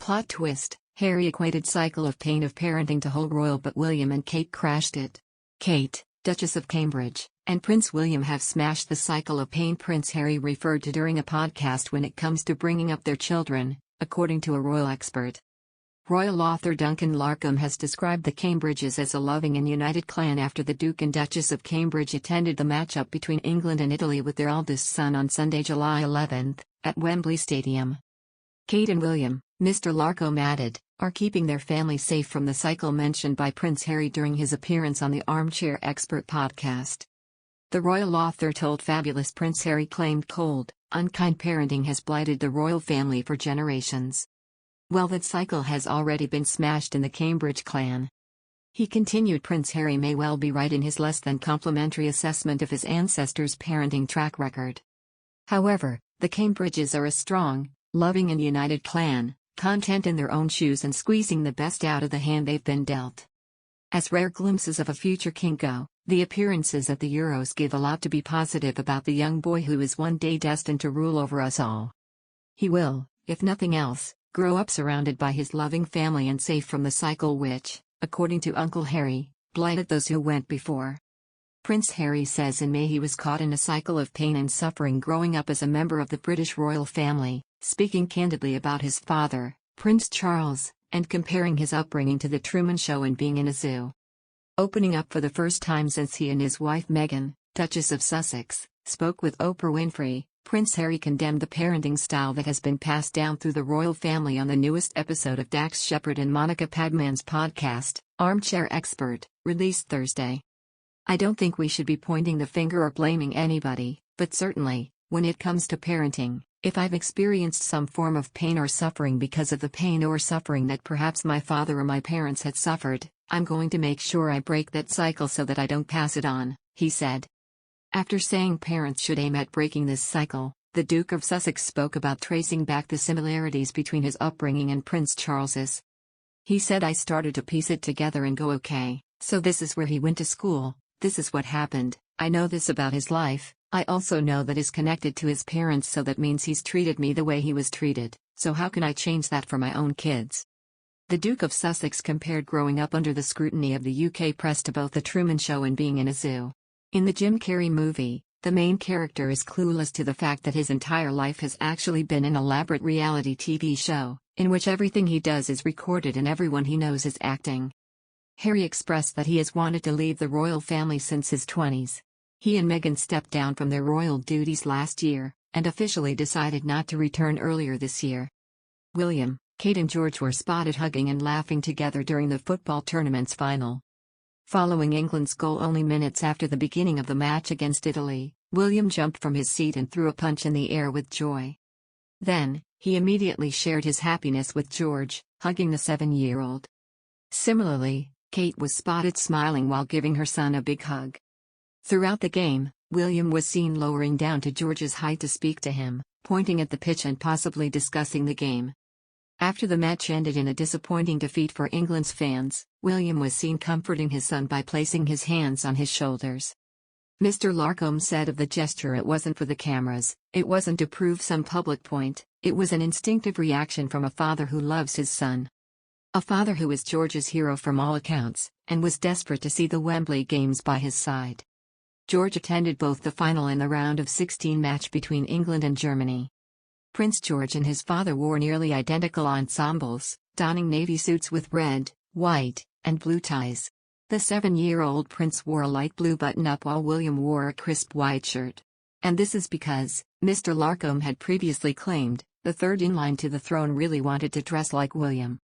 Plot twist: Harry equated cycle of pain of parenting to whole royal, but William and Kate crashed it. Kate, Duchess of Cambridge, and Prince William have smashed the cycle of pain Prince Harry referred to during a podcast when it comes to bringing up their children, according to a royal expert. Royal author Duncan Larcombe has described the Cambridges as a loving and united clan after the Duke and Duchess of Cambridge attended the matchup between England and Italy with their eldest son on Sunday, July 11, at Wembley Stadium. Kate and William, Mr. Larcombe added, are keeping their family safe from the cycle mentioned by Prince Harry during his appearance on the Armchair Expert podcast. The royal author told Fabulous Prince Harry claimed cold, unkind parenting has blighted the royal family for generations. Well, that cycle has already been smashed in the Cambridge clan. He continued, Prince Harry may well be right in his less than complimentary assessment of his ancestors' parenting track record. However, the Cambridges are a strong, loving and united clan, content in their own shoes and squeezing the best out of the hand they've been dealt. As rare glimpses of a future king go, the appearances at the Euros give a lot to be positive about the young boy who is one day destined to rule over us all. He will, if nothing else, grow up surrounded by his loving family and safe from the cycle which, according to Uncle Harry, blighted those who went before. Prince Harry says in May he was caught in a cycle of pain and suffering growing up as a member of the British royal family, speaking candidly about his father, Prince Charles, and comparing his upbringing to the Truman Show and being in a zoo. Opening up for the first time since he and his wife Meghan, Duchess of Sussex, spoke with Oprah Winfrey, Prince Harry condemned the parenting style that has been passed down through the royal family on the newest episode of Dax Shepard and Monica Padman's podcast, Armchair Expert, released Thursday. I don't think we should be pointing the finger or blaming anybody, but certainly, when it comes to parenting, if I've experienced some form of pain or suffering because of the pain or suffering that perhaps my father or my parents had suffered, I'm going to make sure I break that cycle so that I don't pass it on, he said. After saying parents should aim at breaking this cycle, the Duke of Sussex spoke about tracing back the similarities between his upbringing and Prince Charles's. He said, I started to piece it together and go, okay, so this is where he went to school, this is what happened, I know this about his life, I also know that is connected to his parents, so that means he's treated me the way he was treated, so how can I change that for my own kids? The Duke of Sussex compared growing up under the scrutiny of the UK press to both The Truman Show and being in a zoo. In the Jim Carrey movie, the main character is clueless to the fact that his entire life has actually been an elaborate reality TV show, in which everything he does is recorded and everyone he knows is acting. Harry expressed that he has wanted to leave the royal family since his 20s. He and Meghan stepped down from their royal duties last year, and officially decided not to return earlier this year. William, Kate and George were spotted hugging and laughing together during the football tournament's final. Following England's goal only minutes after the beginning of the match against Italy, William jumped from his seat and threw a punch in the air with joy. Then, he immediately shared his happiness with George, hugging the 7-year-old. Similarly, Kate was spotted smiling while giving her son a big hug. Throughout the game, William was seen lowering down to George's height to speak to him, pointing at the pitch and possibly discussing the game. After the match ended in a disappointing defeat for England's fans, William was seen comforting his son by placing his hands on his shoulders. Mr. Larcombe said of the gesture, it wasn't for the cameras, it wasn't to prove some public point, it was an instinctive reaction from a father who loves his son. A father who is George's hero from all accounts, and was desperate to see the Wembley games by his side. George attended both the final and the round of 16 match between England and Germany. Prince George and his father wore nearly identical ensembles, donning navy suits with red, white, and blue ties. The 7-year-old prince wore a light blue button-up while William wore a crisp white shirt. And this is because, Mr. Larcombe had previously claimed, the third in line to the throne really wanted to dress like William.